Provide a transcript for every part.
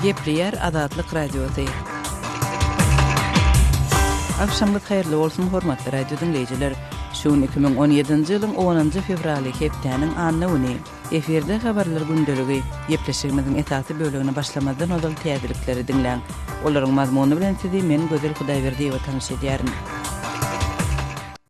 Gepleyer Azatlyk Radiosu. Akşamlyk haýyrly bolsun hormatly radio dinleýijiler. Şu 2017-nji ýylyň 10-njy fevraly hepdeniň anny eferde habarlar gündeligi ýepleşigimiziň esasy bölügini başlamadan ozal täzelikleri dinleň. Olaryň mazmuny bilen sizi men Gözel Hudaýberdiýewa tanyş edýärin.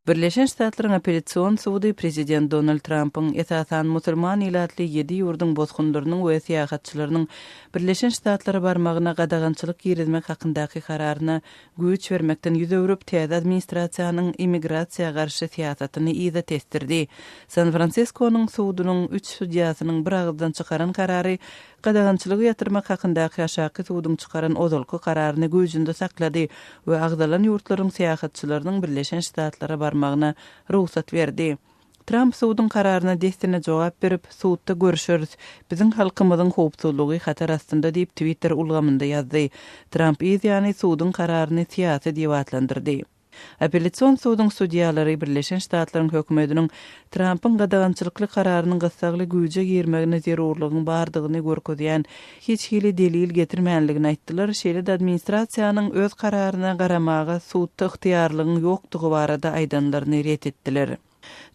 Birleşen Ştatlaryň Apellatsion sudy prezident Donald Trump'yň esasan musulman ilatly 7 ýurdun bozgunlarynyň we syýahatçylarynyň Birleşen Ştatlara barmagyna gadagançylyk ýerizmek hakyndaky kararyna güýç bermekden ýüz öwrüp täze administrasiýanyň immigrasiýa garşy syýasatyny ýa-da testirdi. San Francisco'nyň sudynyň 3 sudyýasynyň bir agzdan çykaran karary gadagançylygy ýatyrmak hakyndaky aşaky sudyň çykaran ozalky kararyny güýjünde saklady we agdalan ýurtlaryň syýahatçylarynyň Birleşen Ştatlara barmagyna ruhsat berdi. Trump sudyň kararyna destine jogap berip, "Suwtda görüşürüz. Biziň halkymyzyň howpsuzlygy hatar astynda" diýip Twitter ulgamynda ýazdy. Trump ýa-ni sudyň kararyny syýasy diýip atlandyrdy. Apellatsion sudyň sudyalary Birleşen Ştatlaryň hökümetiniň Trump'yň gadagançylykly kararynyň gysagly güýje girmegine zerurlygyny bardygyny görkezýän hiç hili delil getirmänligini aýtdylar. Şeýle administrasiýanyň öz kararyna garamaga suwtda yktyýarlygyny ýokdugy barada aýdanlaryny ret etdiler.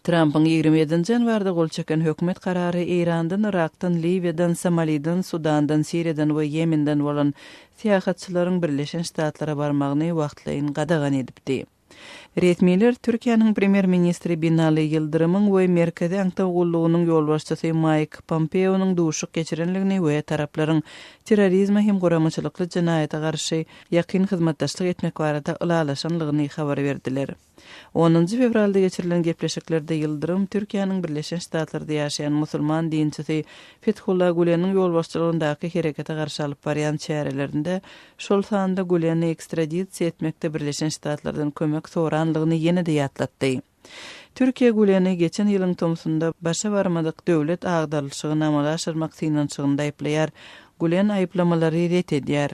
Trump'yň 27-nji ýanwarda gol çeken hökümet karary Irandan, Irakdan, Libiýadan, Somaliýdan, Sudandan, Siriýadan we Ýemenden bolan syýahatçylaryň Birleşen Ştatlara barmagyny wagtlaýyn gadagan edipdi. Resmiler Türkiýanyň premier ministri Binali Yıldırımyň we Merkezi Aňtaw Gullugynyň ýolbaşçysy Mike Pompeo'nyň duşuk geçirenligini we taraplaryň terrorizme hem goramçylykly jinaýata garşy ýakyn hyzmatdaşlyk etmek barada ulalaşanlygyny habar berdiler. 10-njy fevralda geçirilen gepleşiklerde Yıldırım Türkiýanyň Birleşen Ştatlarynda ýaşaýan musulman dinçisi Fethullah Gülen'iň ýolbaşçylygyndaky herekete garşy alyp barýan çärelerinde şol sanda Gülen'i ekstradisiýa etmekde Birleşen Ştatlardan kömek soranlygyny ýene-de ýatlatdy. Türkiýe Gülen'i geçen ýylyň tomsunda başa barmadyk döwlet agdarlyşygyny amala aşyrmak synançygynda aýplaýar. Gülen aýplamalary ret edýär.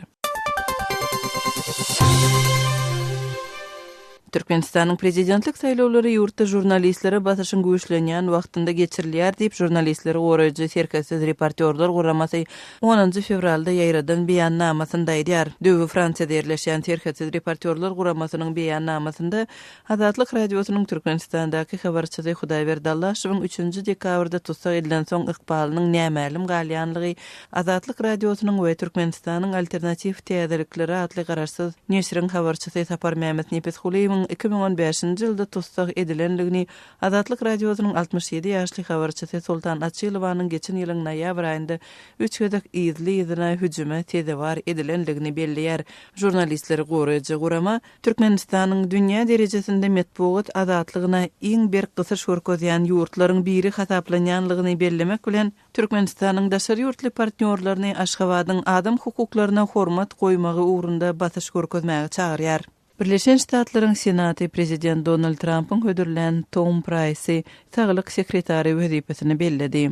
Türkmenistanyň prezidentlik saýlawlary ýurtda jurnalistlere basyşyň güýçlenýän wagtynda geçirilýär diýip jurnalistleri goraýjy serketsiz reportyorlar guramasy 10-njy fevralda ýaýradan beýannamasynda aýdýar. Döwü Fransiýada ýerleşýän serketsiz reportyorlar guramasynyň beýannamasynda Azatlyk Radiosynyň Türkmenistandaky habarçysy Hudaýberdi Allaşowyň 3-nji dekabrda tutsak edilen soň ykbalynyň nämälim galýanlygy Azatlyk Radiosynyň we Türkmenistanyň alternativ täzelikleri adly garaşsyz neşriň habarçysy Sapar Mehmet Nepeshuliýewiň 2015-nji ýylda tutsak edilenligini Azatlyk Radiosynyň 67 ýaşly habarçysy Sultan Açylowanyň geçen ýylyň noýabr aýynda 3 gözek izli hüjüme tezewar edilenligini belliýär. Jurnalistleri goraýjy gurama Türkmenistanyň dünýä derejesinde metbuat azatlygyna iň bir gysyş görkezýän ýurtlaryň biri hasaplanýanlygyny bellemek bilen Türkmenistanyň daşary ýurtly partnýorlaryny Aşgabatyň adam hukuklaryna hormat goýmagy ugrunda basyş görkezmäge çagyrýar. Birleşen Ştatlaryň Senaty prezident Donald Trump'yň hödürlen Tom Price'i saglyk sekretary wezipesini belledi.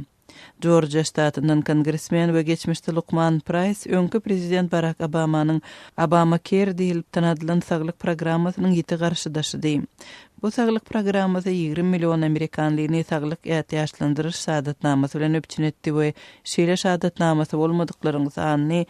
Georgia ştatyndan kongresmen we geçmişde Luqman Price öňkü prezident Barack Obamanyň Obamacare diýilip tanadylan saglyk programmasynyň ýeti garşydaşydy. Bu saglyk programmasy 20 milyon amerikanlyny saglyk ýaşlandyryş şahadatnamasy bilen öpçün etdi we şeýle şahadatnamasy bolmadyklaryň sanyny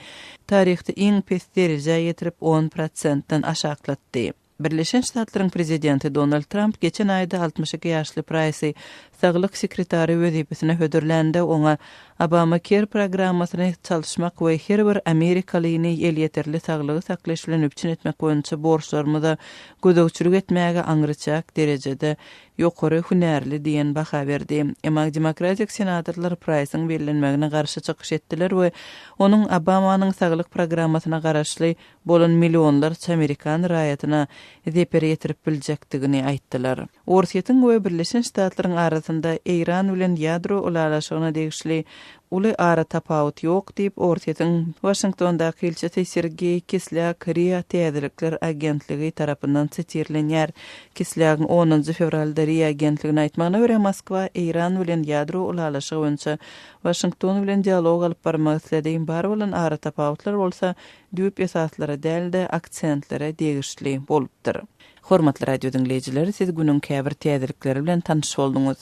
taryhda iň pes dereje ýetirip 10%-dan aşaklatdy. Birleşen Ştatlaryň prezidenti Donald Trump geçen aýda 62 ýaşly Price'i saglyk sekretary wezipesine hödürlendi. Oňa Obamacare programmasyny çalışmak we her bir Amerikalyny elýeterli saglygy saklaş bilen öpçün etmek boýunça borçlarymyza gödökçülük etmäge aňyrçak derejede ýokary hünärli diýen baha berdi. Emma demokratik senatorlar Price'yň bellenmegine garşy çykyş etdiler we onuň Obamanyň saglyk programmasyna garaşly bolan milyonlarça Amerikan raýatyna zeper ýetirip biljekdigini aýtdylar. Orsiýetiň we Birleşen Ştatlaryň arasynda Iran bilen ýadro ulalaşygyna degişli uly ara tapawut ýok diýip Orsiýetiň Washingtondaky elçisi Sergey Kislyak Riýa Täzelikler agentligi tarapyndan setirlenýär. Kislyagň 10-njy fevralda Riýa agentligine aýtmagyna görä Moskwa Iran bilen ýadro ulalaşygy boýunça Washington bilen dialog alyp barmak isleýän bar bolan ara tapawutlar bolsa düýp esaslara dälde aksentlere degişli bolupdyr. Hormatly radio dinleyijileri, siz günüň käbir täzelikleri bilen tanyş bolduňuz.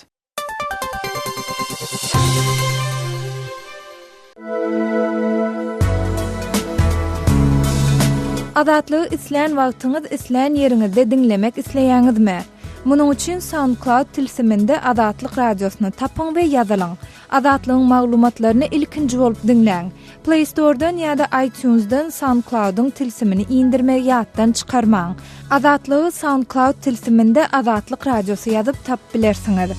Azatlygy isleýän wagtyňyz isleýän ýeriňizde dinlemek isleýäňizmi? Munuň üçin SoundCloud tilsiminde Azatlyk radiosyny tapyň we ýazylyň. Azatlygyň maglumatlaryny ilkinji bolup dinleň. Play Store'dan ýa-da iTunes'dan SoundCloud'un tilsimini indirmek ýatdan çykarmaň. Azatlygy SoundCloud tilsiminde Azatlyk radiosy ýazyp tap bilersiňiz.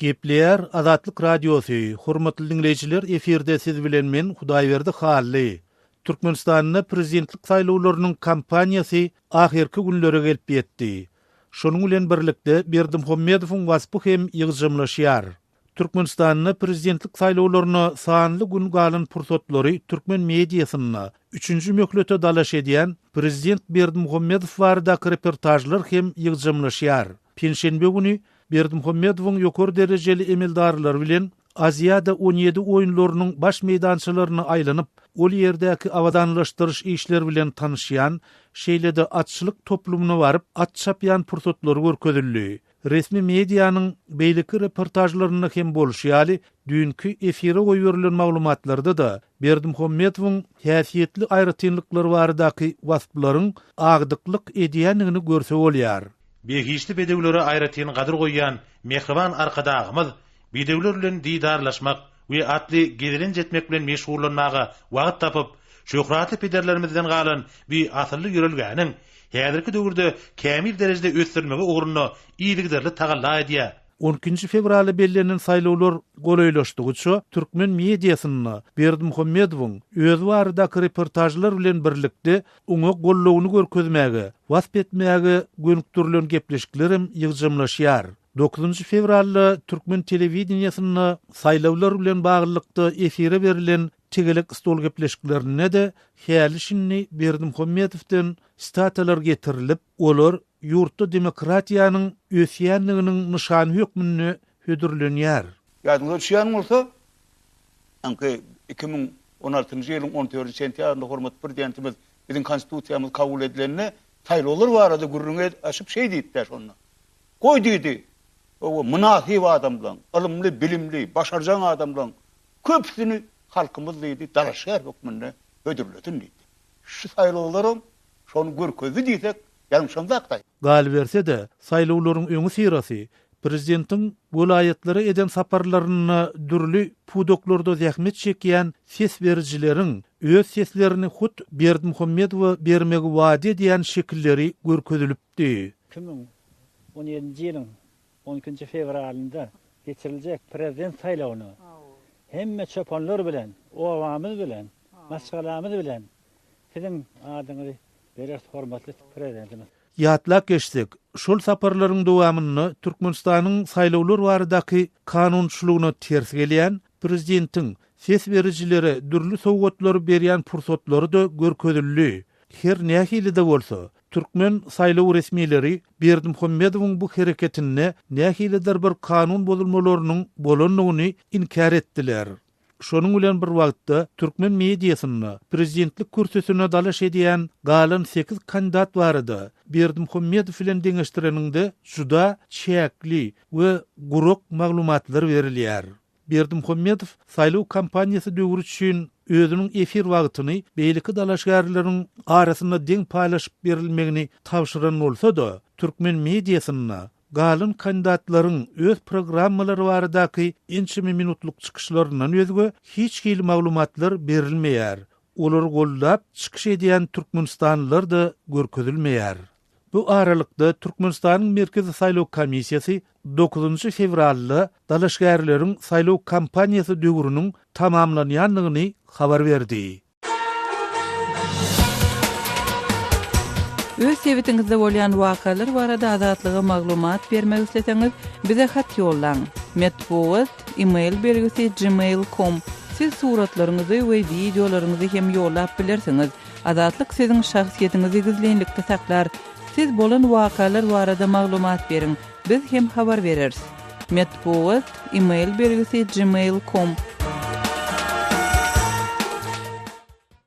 Gepler Azatlyk radiosu. Hormatly dinleýijiler, eferde siz bilen men Hudaýberdi Hally. Türkmenistanyň prezidentlik saýlawlarynyň kampaniýasy ahirki günlere gelip ýetdi. Şonuň bilen birlikde Berdimuhammedowyň waspy hem ýygyjymlaşýar. Türkmenistanyň prezidentlik saýlawlaryna sanly gün galan pursatlary türkmen mediasyna 3-nji möhlete dalaş edýän prezident Berdimuhammedow barada reportajlar hem ýygyjymlaşýar. Penşenbe günü Berdimuhammedowyň ýokary derejeli emeldarlary bilen Aziýada 17 oýunlarynyň baş meýdançylaryna aýlanyp, ol ýerdäki awadanlaşdyryş işleri bilen tanışýan, şeýlede atçylyk toplumuna baryp, at çapýan pursatlary görkezildi. Resmi mediýanyň beýleki reportajlaryna hem bolşýaly, dünkü efire goýurylan maglumatlarda da Berdimuhammedowyň häsiýetli aýratynlyklary baradaky waspylaryň agdyklyk edýänligini görse bolýar. Beýişli bedewlere aýratyn gadyr goýýan mehriban arkadagymyz bedewler bilen diýdarlaşmak we atly gedilen jetmek bilen meşgullanmaga wagt tapyp, şöhratly pederlerimizden galan bir asylly ýörelgäniň häzirki döwürde kämil derejede ösdürmegi ugruna iýligderli tagalla edýär. 12 fevralda bellenen saýlawlar goýulaşdygyça türkmen mediasyny Berdimuhammedowyň öz baradaky reportajlar bilen birlikde oňa gollawyny görkezmäge, wasp etmäge gönükdirilen gepleşiklerim ýygyjymlaşýar. 9 fevralda türkmen telewizioniýasyna saýlawlar bilen baglykda efire berilen tegelik stol gepleşiklerine de häli şinni Berdimuhammedowden statalar getirilip, olar ýurtda demokratiýanyň ösýänliginiň nyşany hökmüni hödürlenýär. Ýadyňyza düşýän bolsa, anki 2016-njy ýylyň 14 sentýabrynda hormat prezidentimiz biziň konstitusiýamyz kabul edilenine saýlawlar barada gürrüňe açyp şey diýipdir şonu. Goý diýdi. O münasip adamlar, ilmli, bilimli, başarjan adamlar köpsini halkymyz diýdi, dalaşýar hökmünde hödürledin diýdi. Şu saýlawlaryň şonu görkezi diýsek, ýalňşanjakda. Gal berse de saýlawlaryň öňü sirasy prezidentiň welaýatlary eden saparlaryna dürli pudoklarda zähmet çekýän ses berijileriň öz seslerini hut Berdimuhammedow bermegi wady edýän şekilleri görkezilipdi. 2017-nji ýylyň 12 fevralynda geçiriljek prezident saýlawyny hemme çöpanlar bilen, owamyz bilen, maşgalamyz bilen siziň adyňyzy beres hormatly prezidentimiz. Ýatlak geçdik. Şol saparlaryň dowamyny Türkmenistanyň saýlawlar baradaky kanunçylygyna ters gelýän prezidentiň ses berijilere dürli sowgatlar berýän pursatlary da görkezildi. Her nähili de bolsa, türkmen saýlaw resmileri Berdimuhammedowyň bu hereketine nähilidir bir kanun bozulmalarynyň bolanlygyny inkar etdiler. Şonuň bilen bir wagtda türkmen mediasyny prezidentlik kürsüsine dalaş edýän galan 8 kandidat bardy. Berdimuhammedow bilen deňeşdireninde juda çäkli we guruk maglumatlar berilýär. Berdimuhammedow saýlaw kampaniýasy döwrü üçin özüniň efir wagtyny beýleki dalaşgarlaryň arasynda deň paýlaşyp berilmegini tapşyran bolsa da, türkmen mediasyna galan kandidatlaryň öz programmalary baradaky inçimi minutluk çykyşlaryndan özgü hiç hili maglumatlar berilmeýär. Olar gollap çykyş edýän türkmenistanlylar da görkezilmeýär. Bu aralykda Türkmenistanyň Merkezi Saýlaw Komissiýasy 9 fevralda dalaşgarlaryň saýlaw kampaniýasy döwrüniň tamamlanýanlygyny habar berdi. Öz sebetiňizde bolýan wakalar barada azatlyga maglumat bermek isleseňiz, bize hat ýollaň. Metbuat email belgisi gmail.com. Siz suratlaryňyzy we videolaryňyzy hem ýollap bilersiňiz. Azatlyk siziň şahsiýetiňizi gizlenlikde saklar. Siz bolan wakalar barada maglumat beriň. Biz hem habar bereriz. Metbuat email belgisi gmail.com.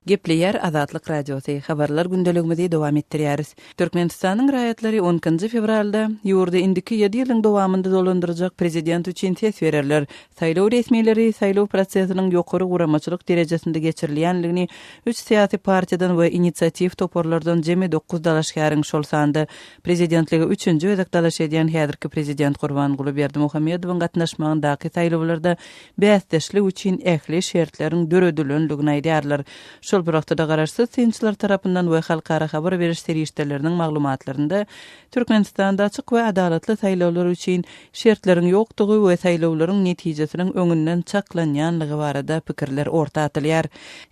Gepleyer Azatlyk Radiosu habarlar gündeligimizi dowam etdirýäris. Türkmenistanyň raýatlary 10 fevralda ýurda indiki 7 ýylyň dowamynda dolandyrjak prezident üçin ses bererler. Saýlaw resmiýetleri saýlaw prosesiniň ýokary guramaçylyk derejesinde geçirilýänligini 3 syýasy partiýadan we inisiativ toporlardan jemi 9 dalaşgaryň şol sanda prezidentligi 3-nji özek dalaş edýän häzirki prezident Gurbanguly Berdimuhammedowyň gatnaşmagyndaky saýlawlarda bäsdeşlik üçin ähli şertleriň döredilenligini aýdýarlar. Şol wagtda garaşsyz synçylar tarapyndan we halkara habar beriş serişdeleriniň maglumatlarynda Türkmenistanda açyk we adalatly saýlawlar üçin şertlerin ýokdugy we saýlawlaryň netijesiniň öňünden çaklanýanlygy barada pikirler orta atylýar.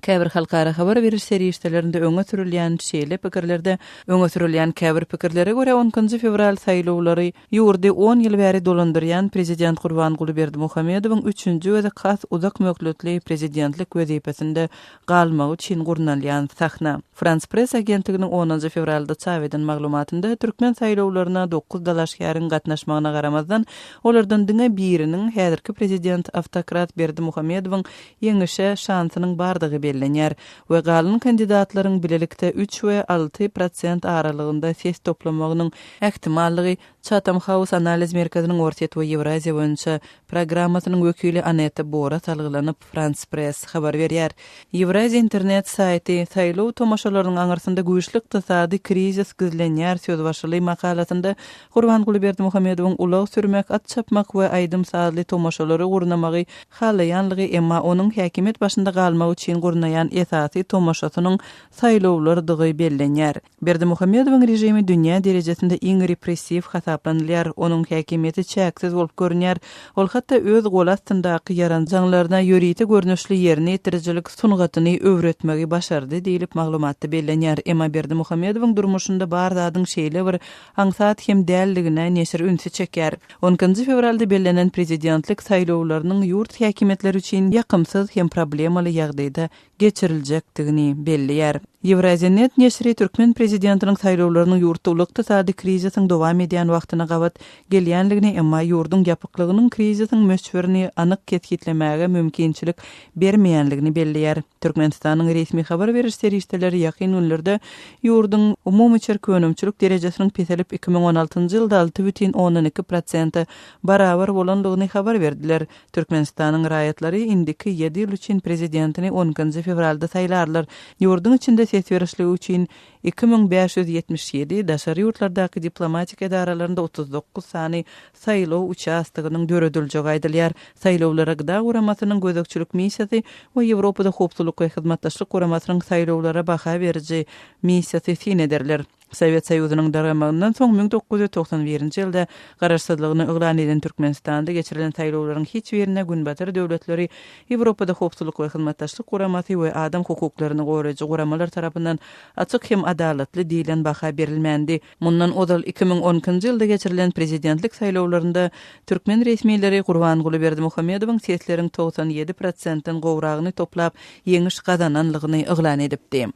Käbir halkara habar beriş serişdelerinde öňe sürilýän şeýle pikirlerde öňe sürilýän käbir pikirlere görä 10 fevral saýlawlary ýurdy 10 ýyl bäri dolandyrýan prezident Gurbanguly Berdimuhammedowyň 3-nji we has uzak möhletli prezidentlik wezipesinde galmagy üçin gurnalýan sahna. France Press agentliginiň 10 fevralda çap eden maglumatynda Türkmen saýlawlaryna 9 dalaşgaryň gatnaşmagyna garamazdan olardan diňe biriniň häzirki prezident Avtokrat Berdimuhammedowyň ýeňişe şansynyň bardygy bellenýär we galan kandidatlaryň bilelikde 3 we 6% aralygynda ses toplamagynyň ähtimallygy Chatham House analiz merkeziniň Orta we Ewraziýa boýunça programmasynyň wekili Aneta Bora talgylanyp France Press habar berýär. Ewraziýa internet saýty saýlaw tomaşalarynyň aňarsynda güýçli ykdysady krizis gizlenýär söz başly makalasynda Gurbanguly Berdimuhammedowyň ulaw sürmek, at çapmak we aýdym saatly tomaşalary gurnamagy halaýanlygy emma onuň häkimet başynda galmagy üçin gurnaýan esasy tomaşasynyň saýlawlardygy bellenýär. Berdimuhammedowyň rejimi dünýä derejesinde iň repressiv hasaplanýar. Onuň häkimeti çäksiz bolup görünýär. Ol hatda öz gol astyndaky yaranjaňlaryna ýöriti görnüşli ýerine ýetirjilik sungatyny öwretmegi başardy diýilip maglumatda bellenýär. Emma Berdimuhammedowyň durmuşynda bar zadyň şeýle bir aňsat hem dälligine neşir ünsi çekýär. 10 fevralda bellenen prezidentlik saýlawlarynyň ýurt häkimetleri üçin ýakymsyz hem problemaly ýagdaýda geçiriljakdygyny bellýär. Ewraziýanet neşri Türkmen prezidentiniň saýlawlarynyň ýurtda ykdysady krizisiň dowam edýän wagtyna gabat gelýänligini emma ýurdun ýapyklygynyň krizisiň möçberini anyk ketgitlemäge mümkinçilik bermeýänligini bellýär. Türkmenistanyň resmi habar beriş serişdeleri ýakyn günlerde ýurdun umumy çerkönümçilik derejesiniň peselip 2016-njy ýylda 6,12% barabar bolanlygyny habar berdiler. Türkmenistanyň raýatlary indiki 7 ýyl üçin prezidentini 10 fevralda saýlarlar. Ýurdun içinde ses berişligi üçin 2577 daşary ýurtlardaky diplomatik edaralarynda 39 sany saýlaw uçastygynyň döredilýägi aýdylýar. Saýlawlara gyda guramasynyň gözekçilik missiýasy we Ýewropada hopsuzlyk we hyzmatdaşlyk guramasynyň saýlawlara baha beriji missiýasy sinederler. Sovet Soýuzynyň daramagynyň soň 1991-nji ýylda garaşsyzlygyny yglan eden Türkmenistanda geçirilen saýlawlaryň hiç birine günbatyr döwletleri Ýewropada hopsuzlyk we hyzmatdaşlyk guramasy we adam hukuklaryny goraýjy guramalar tarapyndan açyk hem adalatly diýilen baha berilmendi. Mundan odal 2010-njy ýylda geçirilen prezidentlik saýlawlarynda Türkmen resmiýetleri Gurbanguly Berdimuhammedowyň sesleriň 97%-den gowragyny toplap ýeňiş gazananlygyny yglan edipdi.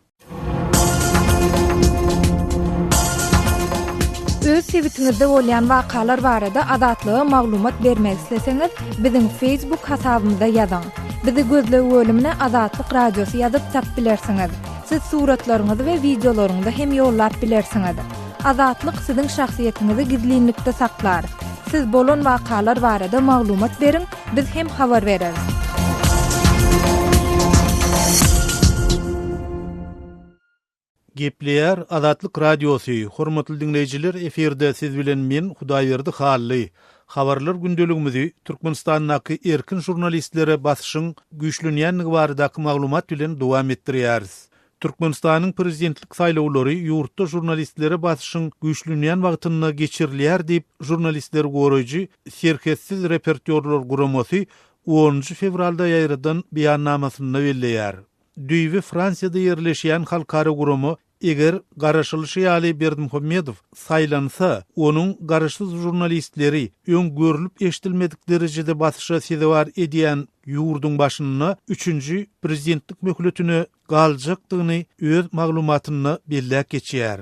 Öz sewitinizde bolýan wakalar barada adatlyga maglumat bermek isleseňiz, biziň Facebook hasabymyza ýazyň. Bizi gözlegi bölümine Azatlyk Radiosu ýazyp tap bilersiňiz. Siz suratlaryňyzy we videolaryňyzy hem ýollap bilersiňiz. Azatlyk siziň şahsiýetiniňizi gizlinlikde saklar. Siz bolan wakalar barada maglumat beriň, biz hem habar bereriz. Gepleyer Azatlyk Radiosu. Hormatly dinleýijiler, eferde siz bilen men Hudaýberdi Hally. Habarlar gündeligimizi Türkmenistanyň erkin jurnalistlere basyşyň güýçlenýänligi baradaky maglumat bilen dowam etdirýäris. Türkmenistanyň prezidentlik saýlawlary ýurtda jurnalistlere basyşyň güýçlenýän wagtyna geçirilýär diýip jurnalistler goraýjy serketsiz reportyorlar guramasy 10 fevralda ýaýradan beýannamasyny belleýär. Düýbi Fransiýada ýerleşýän halkara guramy eger garaşylyşy ýaly Berdimuhammedow saýlansa, onuň garaşsyz jurnalistleri öň görülüp eşitilmedik derejede basyşa sebäp edýän ýurdun başyna 3-nji prezidentlik möhletini galjakdygyny öz maglumatyny belläp geçýär.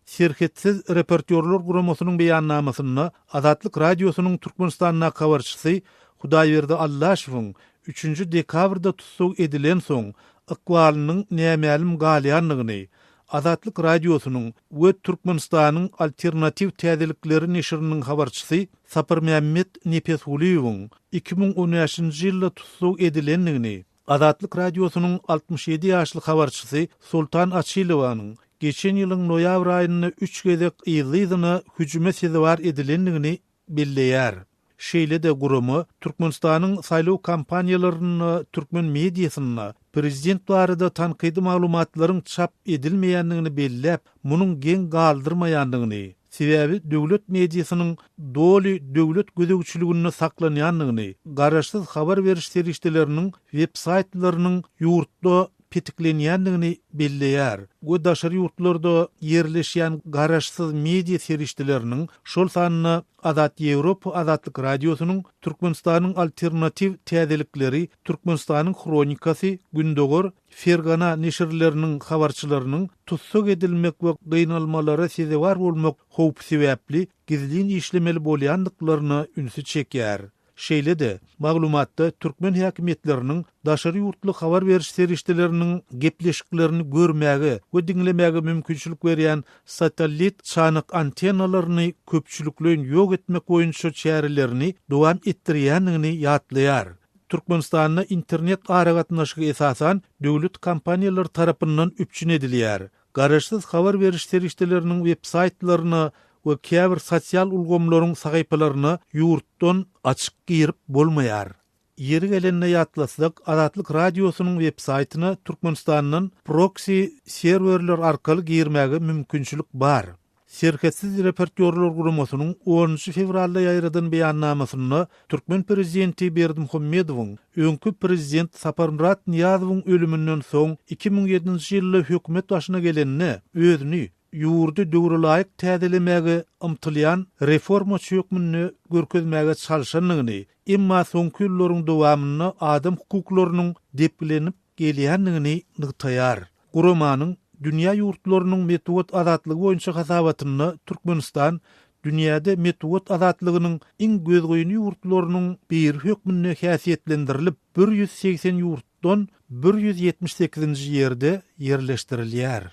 Serketsiz reportyorlar guramasynyň beýannamasyny Azatlyk Radiosynyň Türkmenistanyň habarçysy Hudaýberdi Allaşowyň 3 dekabrda tutsak edilen soň ıqbalynyň nämälim galyanlygyny, Azatlyk radiosynyň we Türkmenistanyň alternativ täzelikleri neşriniň habarçysy Sapar Mehmet Nepesguliýowyň 2013-nji ýylda tutsuk edilenligini, Azatlyk radiosynyň 67 ýaşly habarçysy Sultan Açylowanyň geçen ýylyň noýabr aýyny 3 gezek ýylyny hüjüme sezibar edilenligini belleýär. Şeýle de gurumy Türkmenistanyň saýlaw kampaniýalaryny türkmen mediasyna prezident barada tanqidi maglumatlaryň çap edilmeýändigini belläp, munyň geň galdyrmaýandygyny, sebäbi döwlet mediasynyň doly döwlet gözegçiligini saklanýandygyny, garaşsyz habar beriş serişdeleriniň web-saytlarynyň ýurtda petiklenýändigini belleýär. Bu daşary ýurtlarda ýerleşýän garaşsyz media serişdeleriniň şol sanyny Azat Ýewropa Azatlyk radiosynyň Türkmenistanyň alternativ täzelikleri, Türkmenistanyň kronikasy, Gündogor, Fergana neşirleriniň habarçylarynyň tutsuk edilmek we gynalmalara sezebar bolmak howpy sebäpli gizlin işlemeli bolýandyklaryny ünsü çekýär. Şeýle de maglumatda türkmen häkimetleriniň daşary ýurtly habar beriş serişdeleriniň gepleşiklerini görmäge we dinlemäge mümkinçilik berýän satellit çanyk antennalaryny köpçülikleň ýok etmek boýunça çärelerini dowam etdirýändigini ýatlaýar. Türkmenistanyň internet aragatnaşygy esasan döwlet kompaniýalary tarapyndan üpçün edilýär. Garaşsyz habar beriş serişdeleriniň web-saytlaryny we käbir sosial ulgamlaryň sahypalaryny ýurtdan açyk girip bolmaýar. Yeri gelende ýatlasak, Azatlyk radiosynyň web-saytyna Türkmenistanyň proxy serwerler arkaly girmäge mümkinçilik bar. Serketsiz reportyorlar guramasynyň 10 fevralda ýaýradan beýannamasyny Türkmen prezidenti Berdimuhammedowyň öňkü prezident Saparmurat Niýazowyň ölümünden soň 2007-nji ýylda hökümet başyna gelenine özüni ýurdu döwrelaýyk täzelemäge ymtylýan reformaçy hökmüni görkezmäge çalşanlygyny, emma soňky ýyllaryň dowamyny adam hukuklarynyň deplenip gelýändigini nyktaýar. Guramanyň dünýä ýurtlarynyň metod azatlygy boýunça hasabatyny Türkmenistan dünýäde metod azatlygynyň iň gözgoýuny ýurtlarynyň bir hökmüne häsiýetlendirilip 180 ýurtdan 178-nji ýerde ýerleşdirilýär.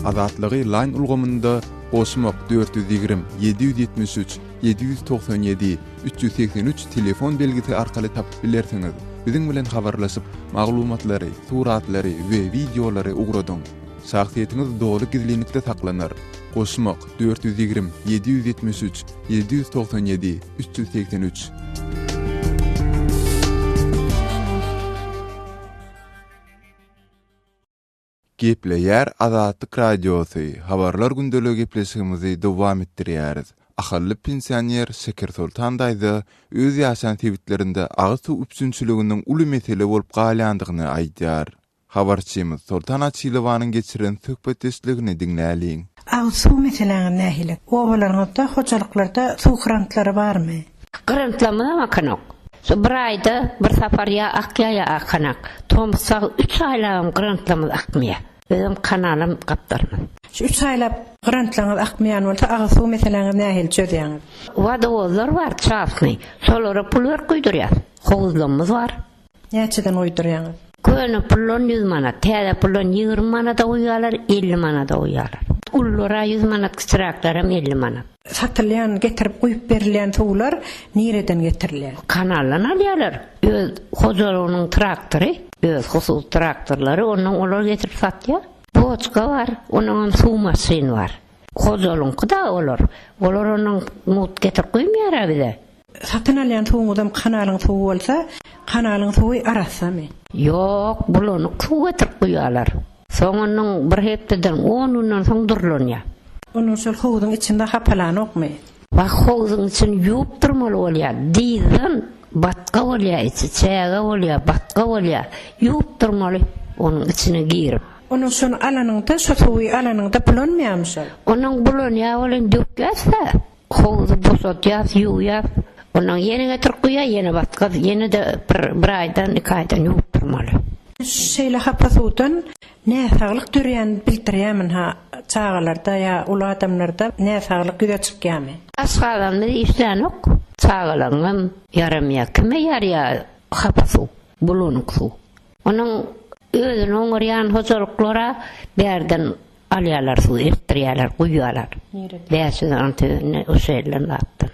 Azatlygy line ulgamynda Osmok 420 773 797 383 telefon belgisi arkaly tapyp bilersiňiz. Biziň bilen habarlaşyp maglumatlary, suratlary we videolary ugradyň. Şahsiýetiniz doly gizlilikde saklanar. Osmok 420 773 797 383. Gepleýär Azatlyk radiosy. Habarlar gündeligi gepleşigimizi dowam etdirýäris. Ahally pensioner Şeker Sultan daýdy öz ýaşan tebitlerinde agyz suw üpsünçiliginiň uly mesele bolup galýandygyny aýdýar. Habarçymyz Sultan Açylowanyň geçiren söhbetdeşligini dinläliň. Agyz suw meseleňe nähili? Owalarynda, hojalyklarda suw grantlary barmy? Grantlama kanok. So bir ayda bir safarya akýaýa akanak. Tomsa 3 aýlap grantlama akmýa. Benim kanalym gapdarmy. Şu 3 aýlap grantlaňyz akmaýan bolsa agyz suw meseleňe nähili çözýäňiz? Wadawlar var çapny. Solara pul berýär. Howuzlarymyz var. Näçeden uýdurýaňyz? Köne pullon 100 manat, täze pullon 20 manata uýarlar, 50 manata uýarlar. Ullara 100 manat kıstraklarım 50 manat. Satylýan, getirip goýup berilýän suwlar nireden getirilýär? Kanaldan alýarlar. Öz hojalygynyň traktory, öz husus traktorlary onuň olar getirip satýar. Boçka var, onuň suw maşyny var. Hojalygyny da olar. Olar onuň mut getirip goýmaýar bize. Satyn alýan suwmydam kanalyň suwy bolsa, kanalyň suwy arasamy? Ýok, bulany suw getirip goýarlar. Soňanyň bir hepdeden 10 günden soň durlanýar. Onun şol howuzyň içinde hapalan okmy? Wa howuzyň içini ýuwup durmaly bolýar. Diýden batka bolýar, çäge bolýar, batka bolýar. Ýuwup durmaly onuň içine girip. Onun şol alanyňda, şol suwy alanyňda bulanmaýarmy? Onuň bulanýar bolan dökýärse, howuzy bosatýar, ýuwýar. Onuň ýene getirip goýar, ýene batka, ýene de bir aýdan, 2 aýdan ýuwup durmaly. Şeýle hapasudan näsaglyk dürýän bildirýärmin ha çağalarda ya ulu adamlarda näsaglyk güýçüp gelmi. Aşgalan işlän ok. Çağalanım yaramya kime yarya hapasu. bulunuksu. Onun özünü oňaryan hozurluklara berden alýarlar, su ertirýärler, guýýarlar. Bäşinden tüne o şeýlen atdy.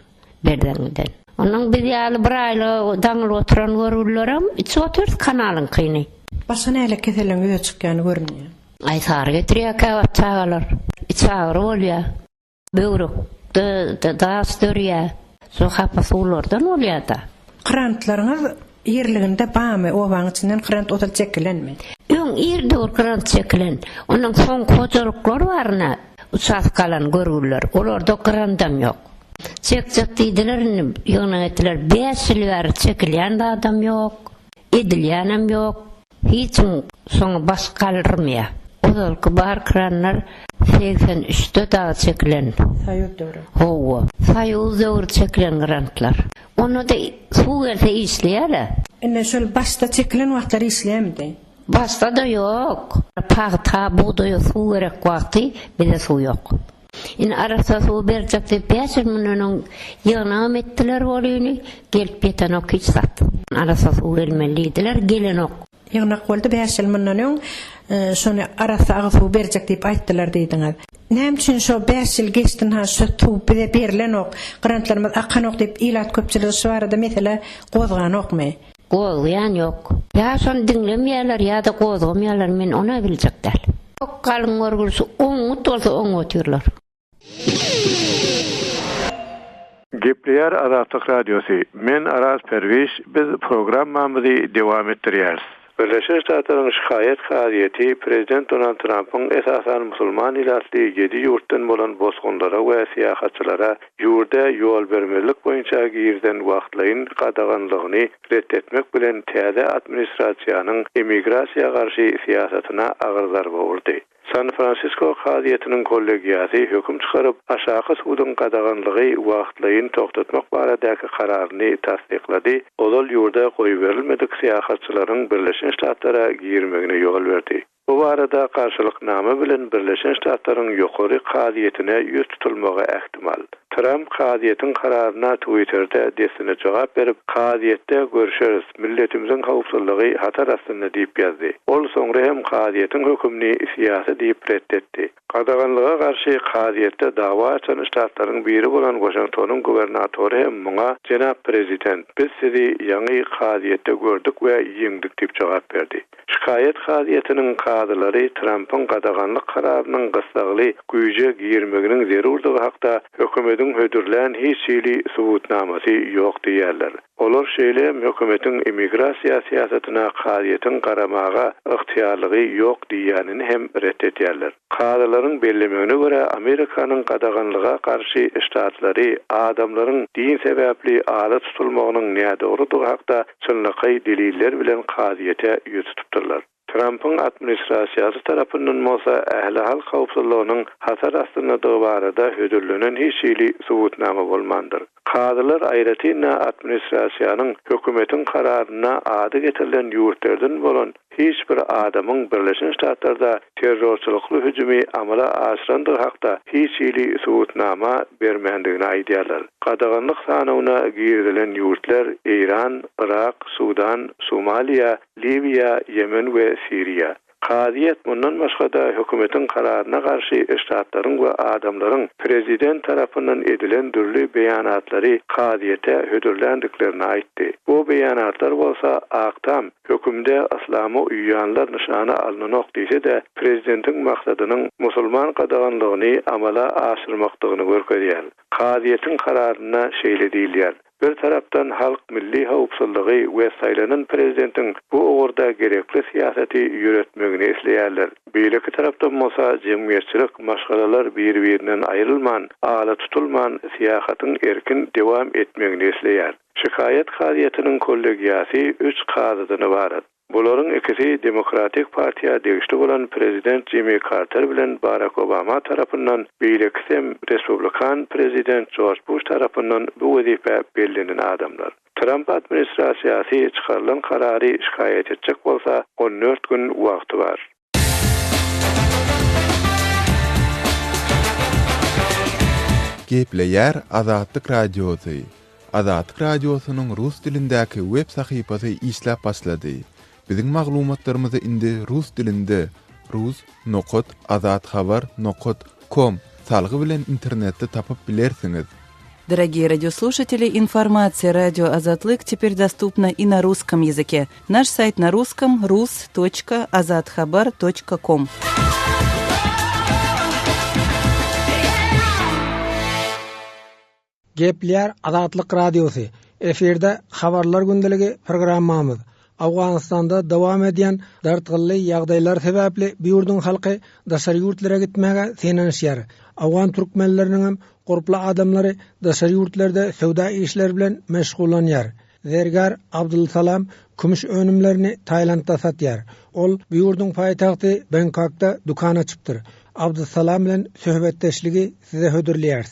Berdenden. Onun bir ýaly bir aýly daňyl oturan görürlerim, içi otur kanalyň kyny. Başga näle keselen öýe çykýany görünýär. Ay sar getirýär çagalar. İçi ağır bolýar. Böwrek da störýär. So hapasullardan bolýar da. Grantlaryňyz ýerliginde bamy owaň içinden grant otal çekilenmi? Öň ýerde grant çekilen. Onuň soň koçaryklar barna uçatkalan görürler. Olarda grantam ýok. Çekçek diýdilerini ýöne etdiler. 5 ýyl bäri çekilýän da adam ýok. Edilýänem ýok. Hiç soň baş kaldyrmýar. Odalky bar kranlar 83'te da çekilen. Saýut döwrü. Howa. Saýut döwrü çekilen grantlar. Onu da su gelse işleýär. Ene şol başta çekilen wagtlar işleýärmi? Başta da yok. Paýta buğday su gerek wagty, bir de su ýok. Arasa su berjek diýip 5 ýylyň ýygnam etdiler bolýany, gelip ýetenok hiç sat. Arasa su gelmelidiler, gelenok. Ýygnak boldy 5 ýyl mundan öň şonu arasa agysu berjek diýip aýtdylar diýdiňiz. Näme üçin şo 5 ýyl geçden ha şu tup berilenok, grantlarymyz akanok diýip ilat köpçüligi şuarda mesele gozganokmy? Gozgan ýok. Ya şonu dinlemýärler ýa-da gozgamýarlar, men ona biljekler. Çok kalın görgülsü, oňu tolsa oňu ötürler. Gepleyer Azatlyk Radiosu. Men Aras Perviş, biz programmamyzy dowam etdirýäris. Birleşik Ştatlaryň şikayet gaziýeti Prezident Donald Trump'yň esasan musulman ilatly 7 ýurtdan bolan bosgunlara we syýahatçylara ýurda ýol bermelik boýunça girden wagtlaryň gadaganlygyny reddetmek bilen täze administrasiýanyň immigrasiýa garşy siýasatyna agyr zarba urdy. San Francisco gaziýetiniň kollegiýasy höküm çykaryp aşağı suwdyň gadaganlygy wagtlaryň toktatmak baradaky kararyny tasdiklady. Olal ýurda goýup berilmedik syýahatçylaryň Birleşik Ştatlara girmegine ýol berdi. Bu arada karşılıkname bilen Birleşik Ştatlaryň ýokary gaziýetine ýüz tutulmagy ähtimal. Trump gaziýetiň kararına Twitter'da desine jogap berip, gaziýetde görüşeriz, milletimiziň howpsuzlygy hatar astyna diýip ýazdy. Ol soňra hem gaziýetiň hökümini siýasy diýip reddetdi. Gadaganlyga garşy gaziýetde dawa açan ştatlaryň biri bolan Washingtonyň gubernatory hem muňa "Jenap prezident, biz sizi ýaňy gaziýetde gördük we ýeňdik" diýip jogap berdi. Şikayet gaziýetiniň kadylary Trump'yň gadaganlyk kararynyň gysgaly güýje girmeginiň zerurdygy hakda hökümetiň hödürlän hiç ýyly subutnamasy ýok diýerler. Olar şeýle hökümetiň immigrasiýa siýasatyna gaziýetiň garamaga ygtyýarlygy ýok diýýänini hem reddetýärler. Kadylaryň bellemegine görä Amerikanyň gadaganlyga garşy ştatlary adamlaryň din sebäpli alat tutulmagynyň näde dogrudygy hakda çynlyky deliller bilen gaziýete ýüz tutupdyrlar. Trump'ın administrasiyası tarafından olsa ähli halk howpsuzlygynyň hasar astyna barada hödürlenen hiç ýyly subutnama bolmandyr. Kadylar aýratyna administrasiýanyň hökümetiň kararyna ady getirilen ýurtlardan bolan hiç bir adamyň Birleşik Ştatlarda terrorçylykly hüjümi amala aşyrandygy hakda hiç ýyly subutnama bermeýändigini aýdýarlar. Gadaganlyk sanawyna girilen ýurtlar Iran, Irak, Sudan, Somaliýa, Libiýa, Yemen we Siriýa. Gaziýet mundan başga hökümetiň kararyna garşy ştatlaryň we adamlaryň prezident tarapyndan edilen dürli beýanatlary gaziýete hödürlendiklerini aýtdy. Bu beýanatlar bolsa aktam hökümde islamy uýanlar nişana alynok diýse-de prezidentiň maksadynyň musulman gadaganlygyny amala aşyrmakdygyny görkezýär. Gaziýetiň kararyna şeýle diýilýär. Bir tarapdan halk milli howpsuzlygy we saýlanan prezidentiň bu ogurda gerekli siýasaty ýöretmegini isleýärler. Beýleki tarapdan bolsa jemgyýetçilik maşgalalar bir-birinden aýrylman, ala tutulman siýasatyň erkin dowam etmegini isleýär. Şikayet gaziýetiniň kollegiýasy 3 gazydyny barat. Bularyň ikisi Demokratik Partiýa degişli bolan prezident Jimmy Carter bilen Barack Obama tarapyndan, beýleki Respublikan prezident George Bush tarapyndan bu wezife bellenlen adamlar. Trump administrasiýasy çykarylan karary şikayet etjek bolsa 14 gün wagty bar. Gepleyer Azatlyk Radiosu. Azatlyk radiosynyň rus dilindäki web sahypasy işläp başlady. Biziň maglumatlarymyzy indi rus dilinde rus.azatxabar.com salgy bilen internetde tapyp bilersiňiz. Дорогие радиослушатели, информация «Радио Азатлык» теперь доступна и на русском языке. Наш сайт на русском – rus.azatxabar.com. Gepler Azatlyk Radiosu. Eferde habarlar gündəligi programmamız. Awganistanda dowam edýän dartgylly ýagdaýlar sebäpli bu ýurdun halky daşary ýurtlara gitmäge senenşýär. Awgan türkmenleriniň gorply adamlary daşary ýurtlarda söwda işleri bilen meşgullanýar. Zergar Abdulsalam kumuş önümlerini Taylandda satýar. Ol bu ýurdun paýtagty Bangkokda dukan açypdyr. Abdulsalam bilen söhbetdeşligi size hödürleýär.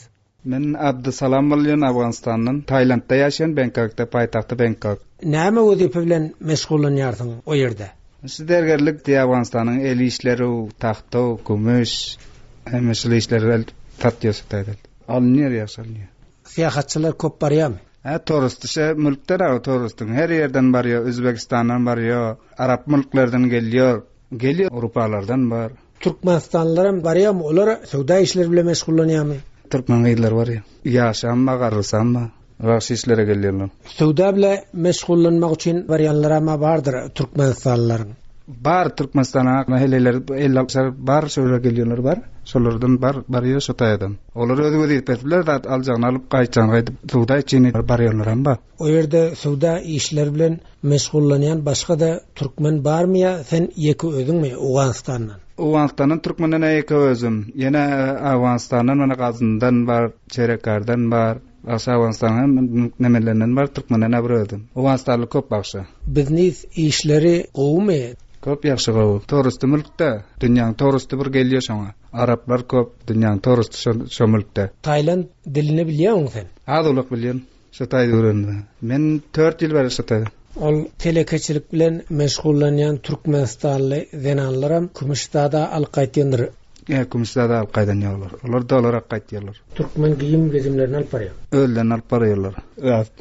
Men Abdusalam bolýan Awganistanyň Taylandda ýaşaýan Bangkokda paýtagty Bangkok. Näme wezipä bilen meşgullanýarsyň o ýerde? Sidergerlik diýip Awganistanyň el işleri, tahta, gümüş, hemmeşil işleri satýar. Alnýar ýaşalýar. Syýahatçylar köp barýarmy? Turistçe mülkler turistň her ýerden barýar, Özbekistandan barýar, Arap mülklerden gelýär, Awropalardan bar. Türkmenistanlylar barýarmy? Olar söwda işleri bilen meşgullanýarmy? Türkmen gaýdylar barýar. Ýaşanma, garrysanma, raşy işlere gelýärler. Söwda bilen meşgullanmak üçin barýanlar ama bardyr Türkmenistanlylaryň. Bar Türkmenistana heleler bar şöyle gelýärler bar. Şolardan barýar şotaýdan. Olar özi etipler da aljagyny alyp gaýtjan gaýdyp söwda içine barýarlar amba. O ýerde söwda işleri bilen meşgullanýan başga da türkmen barmy ýa sen ýeki özüňmi Awganistandan? Awganistanyň türkmenine ýeki özüm. Ýene Awganistanyň mana Gazyndan bar, Çerekardan bar. Awganistanyň nemelerinden bar türkmenine bir özüm. Awganistanly köp bagşa. Biznis işleri gowmy? Köp ýaxşy gowy. Toristy mülkde, dünýäň toristy bir gelýär şoňa. Araplar köp, dünýäň toristy şo mülkde. Tayland dilini bilýärmi sen? Adylyk bilýän. Şo taýda öğrendim. Men 4 ýyl beri şo taýda. Ol telekeçilik bilen meşgullanýan Türkmenistanly zenanlaram Kümüşdada alqaýtyndyr. Kümüşdada alqaýdanýarlar. Olar da olarak gaýtýarlar. Türkmen giyim-gezimlerini alyp barýar. Ölden alyp barýarlar.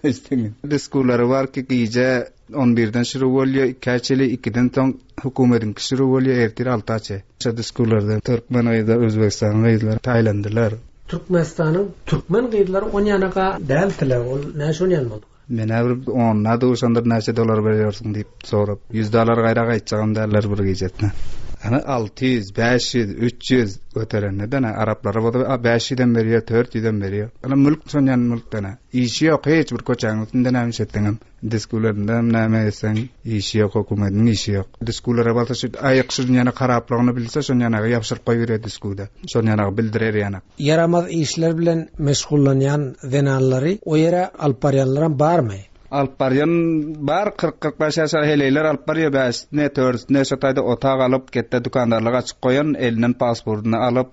Istemem. Diskurlary bar ki giýje 11-den şuru bolýar, 2-den soň hökümetiň şuru bolýar, ertir 6-çy. Şo diskurlarda Türkmen gaýda, Özbekistan gaýdylar, Taýlandylar. Türkmenistanyň türkmen gaýdylary onýanaga däldiler. Ol näşe onýan boldy? Men bir 10 nada uşandyr näçe dolar berýärsiň diýip sorap, $100 gaýra gaýtjagam derler bir gijetne. Ana 600, 500, 300 göteren neden Araplara boda 500'den berýär, 400'den berýär. Ana mülk sonyan mülkden. İşi ýok, hiç bir koçaňyzdan näme şetdiňem. Diskurlardan näme esen, işi ýok, hökümetiň işi ýok. Diskurlara balta şu aýyk şurnyana garaplagyny bilse, şonyana ýapşyryp goýberýär diskurda. Şonyana bildirer ýana. Yaramaz işler bilen meşgullanýan zenanlary o ýere alyp barýanlar barmy? Alparyan bar 40-45 ýaşar heleler alparya bäs ne törst ne şotaýda otag alyp ketdi dukandarlyga açyp goýan elinden pasportyny alyp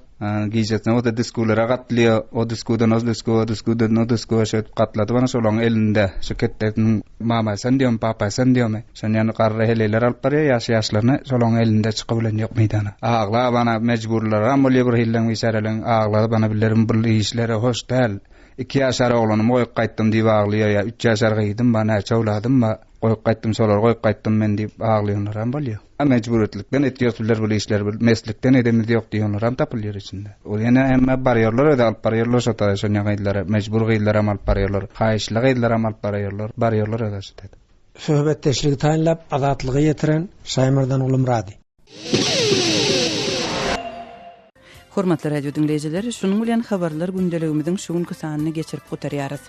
giýjetne o da diskurlara gatlyar o diskurdan o diskur şöp gatlady bana şolaň elinde şu ketdiň mama sen diýem papa sen diýem şonýany garry heleler alparya ýaşlaryny şolaň elinde çykyp bilen ýok meýdana agla bana mejburlar amly bir hillen ýaşaralaň agla bana bilerim bir işlere hoş däl. 2 ýaşar oglanym goýup gaýtdym diýip aglaýar ýa 3 ýaşar gaýdym bana näçe ogladym ba goýup gaýtdym şolar goýup gaýtdym men diýip aglaýanlar hem bolýar. Mejburetlikden etýärler bu işler meslekden edemiz ýok diýenler hem tapylýar içinde. O ýene hemme barýarlar da alyp barýarlar şotaýda şonýa gaýdylary mejbur gaýdylar hem alyp barýarlar. Haýyşly gaýdylar hem alyp barýarlar da şotaýda. Söhbetdeşligi taýinlap azatlygy ýetiren Şaýmyrdan ulum rady. Hormatly radio dinleyijileri, şunun bilen habarlar gündeligimiziň şu günkü sanyny geçirip gotarýarys.